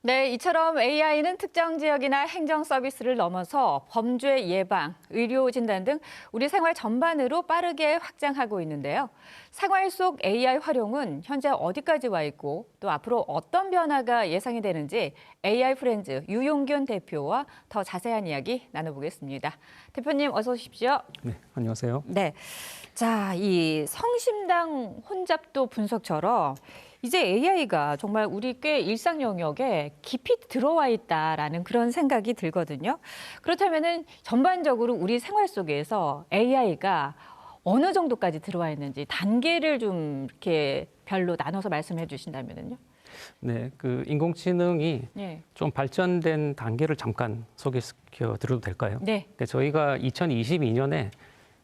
네, 이처럼 AI는 특정 지역이나 행정 서비스를 넘어서 범죄 예방, 의료 진단 등 우리 생활 전반으로 빠르게 확장하고 있는데요. 생활 속 AI 활용은 현재 어디까지 와 있고 또 앞으로 어떤 변화가 예상이 되는지 AI 프렌즈 유용균 대표와 더 자세한 이야기 나눠보겠습니다. 대표님 어서 오십시오. 네, 안녕하세요. 네, 자, 이 성심당 혼잡도 분석처럼 이제 AI가 정말 우리 꽤 일상 영역에 깊이 들어와 있다라는 그런 생각이 들거든요. 그렇다면은 전반적으로 우리 생활 속에서 AI가 어느 정도까지 들어와 있는지 단계를 좀 이렇게 별로 나눠서 말씀해 주신다면요. 네, 그 인공지능이 네. 좀 발전된 단계를 잠깐 소개시켜 드려도 될까요? 네. 네, 저희가 2022년에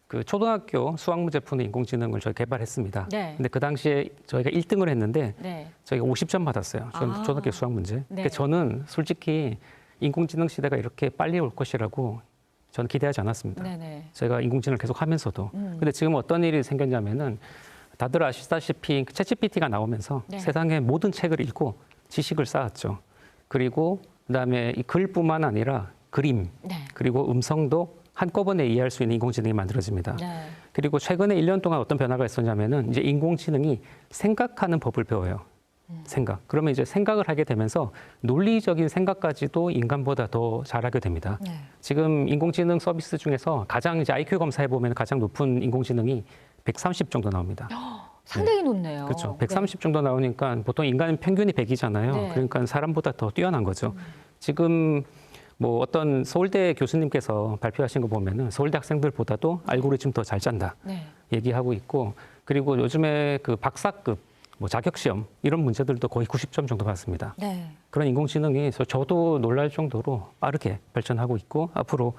그 초등학교 수학 문제 푸는 인공지능을 저희 개발했습니다. 네. 근데 그 당시에 저희가 1등을 했는데 네. 저희가 50점 받았어요. 초등학교 수학 문제. 네. 근데 저는 솔직히 인공지능 시대가 이렇게 빨리 올 것이라고 저는 기대하지 않았습니다. 네네. 제가 인공지능을 계속 하면서도. 근데 지금 어떤 일이 생겼냐면은 다들 아시다시피 챗GPT가 나오면서 네. 세상의 모든 책을 읽고 지식을 쌓았죠. 그리고 그다음에 이 글뿐만 아니라 그림, 네. 그리고 음성도 한꺼번에 이해할 수 있는 인공지능이 만들어집니다. 네. 그리고 최근에 1년 동안 어떤 변화가 있었냐면은 이제 인공지능이 생각하는 법을 배워요. 생각. 그러면 이제 생각을 하게 되면서 논리적인 생각까지도 인간보다 더 잘하게 됩니다. 네. 지금 인공지능 서비스 중에서 가장 이제 IQ 검사해 보면 가장 높은 인공지능이 130 정도 나옵니다. 상당히 높네요. 그렇죠. 130 정도 나오니까 보통 인간은 평균이 100이잖아요. 네. 그러니까 사람보다 더 뛰어난 거죠. 지금 뭐 어떤 서울대 교수님께서 발표하신 거 보면은 서울대 학생들보다도 알고리즘 더 잘 짠다 네. 얘기하고 있고, 그리고 요즘에 그 박사급 뭐 자격 시험 이런 문제들도 거의 90점 정도 받습니다. 네. 그런 인공지능이 저도 놀랄 정도로 빠르게 발전하고 있고, 앞으로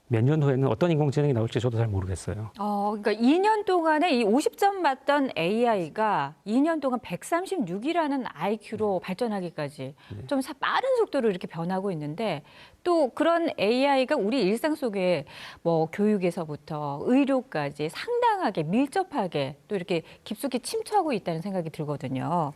몇 년 후에는 어떤 인공지능이 나올지 저도 잘 모르겠어요. 그러니까 2년 동안에 이 50점 맞던 AI가 2년 동안 136이라는 IQ로 발전하기까지 좀 빠른 속도로 이렇게 변하고 있는데, 또 그런 AI가 우리 일상 속에 뭐 교육에서부터 의료까지 상당하게 밀접하게 또 이렇게 깊숙이 침투하고 있다는 생각이 들거든요.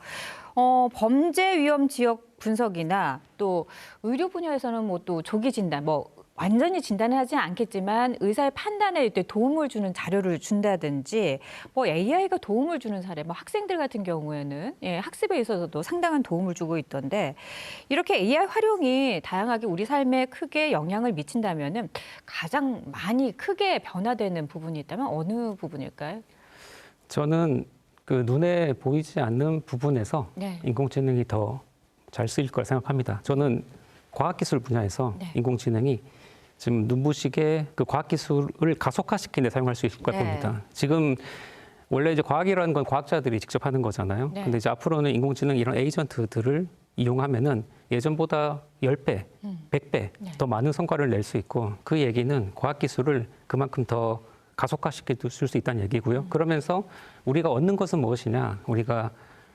범죄 위험 지역 분석이나 또 의료 분야에서는 뭐 또 조기 진단, 뭐 완전히 진단을 하지 않겠지만 의사의 판단에 도움을 주는 자료를 준다든지, 뭐 AI가 도움을 주는 사례, 뭐 학생들 같은 경우에는 학습에 있어서도 상당한 도움을 주고 있던데, 이렇게 AI 활용이 다양하게 우리 삶에 크게 영향을 미친다면은 가장 많이 크게 변화되는 부분이 있다면 어느 부분일까요? 저는 그 눈에 보이지 않는 부분에서 네. 인공지능이 더 잘 쓰일 거라 생각합니다. 저는 과학기술 분야에서 네. 인공지능이 지금 눈부시게 그 과학기술을 가속화시키는 데 사용할 수 있을 것 네. 봅니다. 지금 원래 이제 과학이라는 건 과학자들이 직접 하는 거잖아요. 네. 근데 이제 앞으로는 인공지능 이런 에이전트들을 이용하면은 예전보다 10배, 100배 네. 더 많은 성과를 낼 수 있고, 그 얘기는 과학기술을 그만큼 더 가속화시킬 수 있다는 얘기고요. 그러면서 우리가 얻는 것은 무엇이냐? 우리가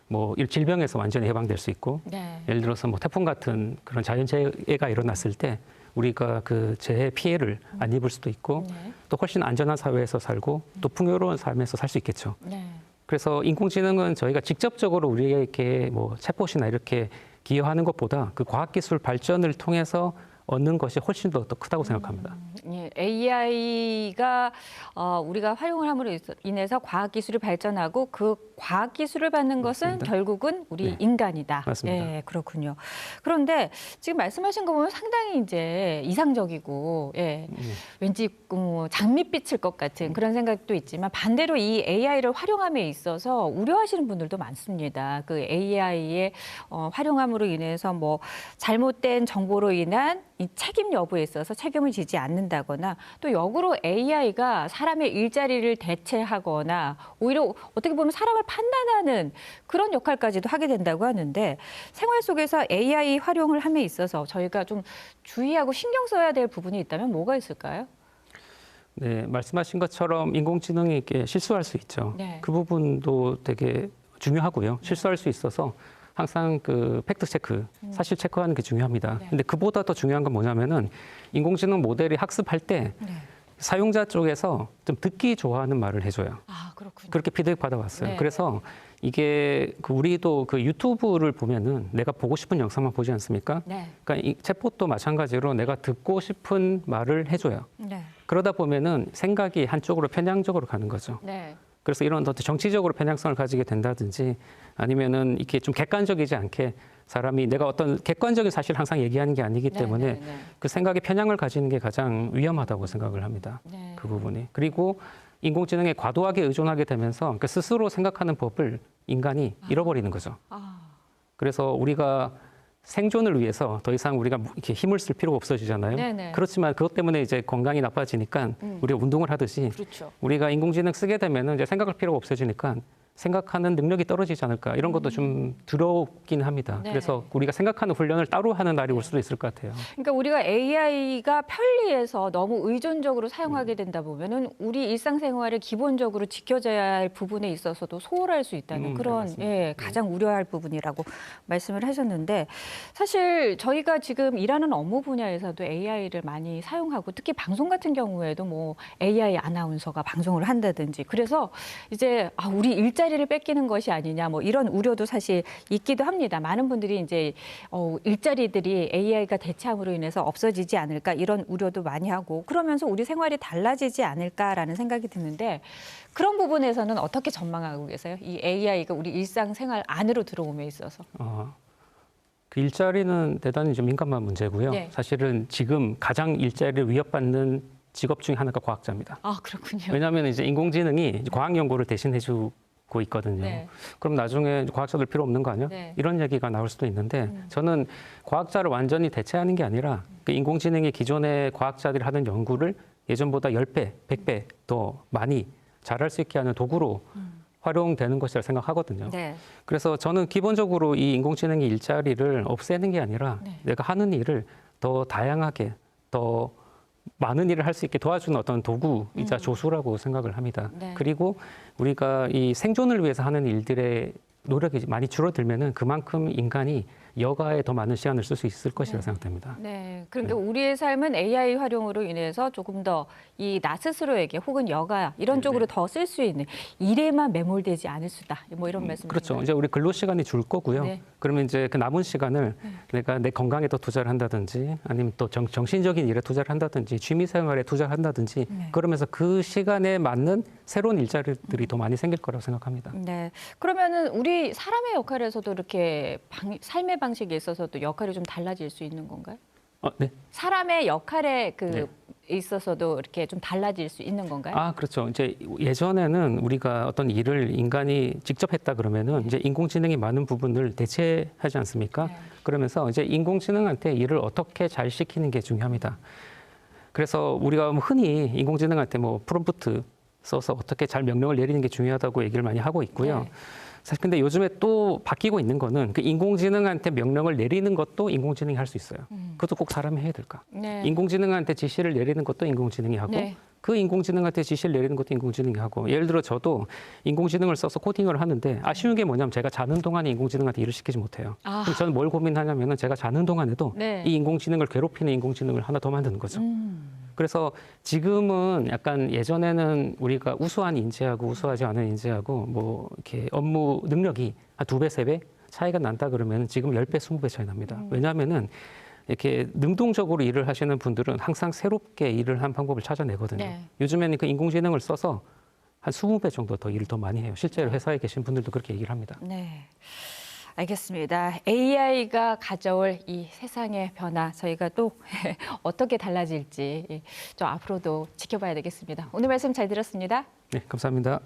뭐 질병에서 완전히 해방될 수 있고, 네. 예를 들어서 뭐 태풍 같은 그런 자연재해가 일어났을 때 우리가 그 재해 피해를 안 입을 수도 있고, 네. 또 훨씬 안전한 사회에서 살고 또 풍요로운 삶에서 살 수 있겠죠. 네. 그래서 인공지능은 저희가 직접적으로 우리에게 뭐 챗봇이나 이렇게 기여하는 것보다 그 과학기술 발전을 통해서 얻는 것이 훨씬 더 크다고 생각합니다. AI가 우리가 활용을 함으로 인해서 과학기술이 발전하고 그 과학기술을 받는 것은 맞습니다. 결국은 우리 네. 인간이다. 맞습니다. 예, 그렇군요. 그런데 지금 말씀하신 거 보면 상당히 이제 이상적이고, 왠지 장밋빛일 것 같은 그런 생각도 있지만, 반대로 이 AI를 활용함에 있어서 우려하시는 분들도 많습니다. 그 AI의 활용함으로 인해서 뭐 잘못된 정보로 인한 이 책임 여부에 있어서 책임을 지지 않는다거나, 또 역으로 AI가 사람의 일자리를 대체하거나 오히려 어떻게 보면 사람을 판단하는 그런 역할까지도 하게 된다고 하는데, 생활 속에서 AI 활용을 함에 있어서 저희가 좀 주의하고 신경 써야 될 부분이 있다면 뭐가 있을까요? 네, 말씀하신 것처럼 인공지능이 이렇게 실수할 수 있죠. 네. 그 부분도 되게 중요하고요. 실수할 수 있어서 항상 그 팩트 체크, 사실 체크하는 게 중요합니다. 네. 근데 그보다 더 중요한 건 뭐냐면은 인공지능 모델이 학습할 때 네. 사용자 쪽에서 좀 듣기 좋아하는 말을 해줘요. 아, 그렇군요. 그렇게 피드백 받아왔어요. 네. 그래서 이게 우리도 그 유튜브를 보면은 내가 보고 싶은 영상만 보지 않습니까? 네. 그러니까 이 챗봇도 마찬가지로 내가 듣고 싶은 말을 해줘요. 네. 그러다 보면은 생각이 한쪽으로 편향적으로 가는 거죠. 네. 그래서 이런 더 정치적으로 편향성을 가지게 된다든지 아니면은 이렇게 좀 객관적이지 않게 사람이 내가 어떤 객관적인 사실을 항상 얘기하는 게 아니기 네, 때문에 네, 네. 그 생각의 편향을 가지는 게 가장 위험하다고 생각을 합니다. 네. 그 부분이. 그리고 인공지능에 과도하게 의존하게 되면서 그 스스로 생각하는 법을 인간이 잃어버리는 거죠. 아. 그래서 우리가 생존을 위해서 더 이상 우리가 이렇게 힘을 쓸 필요가 없어지잖아요. 네네. 그렇지만 그것 때문에 이제 건강이 나빠지니까 우리가 운동을 하듯이 그렇죠. 우리가 인공지능 쓰게 되면은 이제 생각할 필요가 없어지니까 생각하는 능력이 떨어지지 않을까 이런 것도 좀 두렵긴 합니다. 네. 그래서 우리가 생각하는 훈련을 따로 하는 날이 올 수도 있을 것 같아요. 그러니까 우리가 AI가 편리해서 너무 의존적으로 사용하게 된다 보면은 우리 일상생활에 기본적으로 지켜져야 할 부분에 있어서도 소홀할 수 있다는 그런 맞습니다. 예, 가장 우려할 부분이라고 말씀을 하셨는데 사실 저희가 지금 일하는 업무 분야에서도 AI를 많이 사용하고 특히 방송 같은 경우에도 뭐 AI 아나운서가 방송을 한다든지 그래서 이제 우리 일자리를 뺏기는 것이 아니냐 뭐 이런 우려도 사실 있기도 합니다. 많은 분들이 이제 일자리들이 AI가 대체함으로 인해서 없어지지 않을까 이런 우려도 많이 하고 그러면서 우리 생활이 달라지지 않을까라는 생각이 드는데 그런 부분에서는 어떻게 전망하고 계세요? 이 AI가 우리 일상생활 안으로 들어옴에 있어서. 그 일자리는 대단히 좀 민감한 문제고요. 네. 사실은 지금 가장 일자리를 위협받는 직업 중에 하나가 과학자입니다. 아 그렇군요. 왜냐하면 이제 인공지능이 이제 과학 연구를 대신해주고 있거든요. 네. 그럼 나중에 과학자들 필요 없는 거 아니야? 네. 이런 얘기가 나올 수도 있는데 저는 과학자를 완전히 대체하는 게 아니라 그 인공지능이 기존의 과학자들이 하는 연구를 예전보다 10배, 100배 더 많이 잘할 수 있게 하는 도구로 활용되는 것이라 생각하거든요. 네. 그래서 저는 기본적으로 이 인공지능의 일자리를 없애는 게 아니라 네. 내가 하는 일을 더 다양하게 더 많은 일을 할 수 있게 도와주는 어떤 도구이자 조수라고 생각을 합니다. 네. 그리고 우리가 이 생존을 위해서 하는 일들의 노력이 많이 줄어들면은 그만큼 인간이 여가에 더 많은 시간을 쓸 수 있을 것이라 생각됩니다. 네, 그러니까 우리의 삶은 AI 활용으로 인해서 조금 더 이 나 스스로에게 혹은 여가 이런 쪽으로 더 쓸 수 있는 일에만 매몰되지 않을 수다. 뭐 이런 말씀. 그렇죠. 이제 우리 근로 시간이 줄 거고요. 네. 그러면 이제 그 남은 시간을 내가 내 건강에 더 투자를 한다든지 아니면 또 정신적인 일에 투자를 한다든지 취미 생활에 투자를 한다든지 네. 그러면서 그 시간에 맞는 새로운 일자리들이 더 많이 생길 거라고 생각합니다. 네, 그러면은 우리 사람의 역할에서도 이렇게 삶의 방식에 있어서도 역할이 좀 달라질 수 있는 건가요? 네. 사람의 역할에 네. 있어서도 이렇게 좀 달라질 수 있는 건가요? 그렇죠. 이제 예전에는 우리가 어떤 일을 인간이 직접 했다 그러면은 이제 인공지능이 많은 부분을 대체하지 않습니까? 네. 그러면서 이제 인공지능한테 일을 어떻게 잘 시키는 게 중요합니다. 그래서 우리가 흔히 인공지능한테 뭐 프롬프트 써서 어떻게 잘 명령을 내리는 게 중요하다고 얘기를 많이 하고 있고요. 네. 사실 근데 요즘에 또 바뀌고 있는 거는 그 인공지능한테 명령을 내리는 것도 인공지능이 할 수 있어요. 그것도 꼭 사람이 해야 될까? 네. 인공지능한테 지시를 내리는 것도 인공지능이 하고 네. 그 인공지능한테 지시를 내리는 것도 인공지능이 하고 예를 들어 저도 인공지능을 써서 코딩을 하는데 아쉬운 게 뭐냐면 제가 자는 동안에 인공지능한테 일을 시키지 못해요. 그럼 저는 뭘 고민하냐면은 제가 자는 동안에도 네. 이 인공지능을 괴롭히는 인공지능을 하나 더 만드는 거죠. 그래서 지금은 약간 예전에는 우리가 우수한 인재하고 우수하지 않은 인재하고 뭐 이렇게 업무 능력이 한 2배, 3배 차이가 난다 그러면 지금 10배, 20배 차이 납니다. 왜냐하면은 이렇게 능동적으로 일을 하시는 분들은 항상 새롭게 일을 한 방법을 찾아내거든요. 네. 요즘에는 그 인공지능을 써서 한 20배 정도 더 일을 더 많이 해요. 실제로 회사에 계신 분들도 그렇게 얘기를 합니다. 네. 알겠습니다. AI가 가져올 이 세상의 변화 저희가 또 어떻게 달라질지 좀 앞으로도 지켜봐야 되겠습니다. 오늘 말씀 잘 들었습니다. 네, 감사합니다.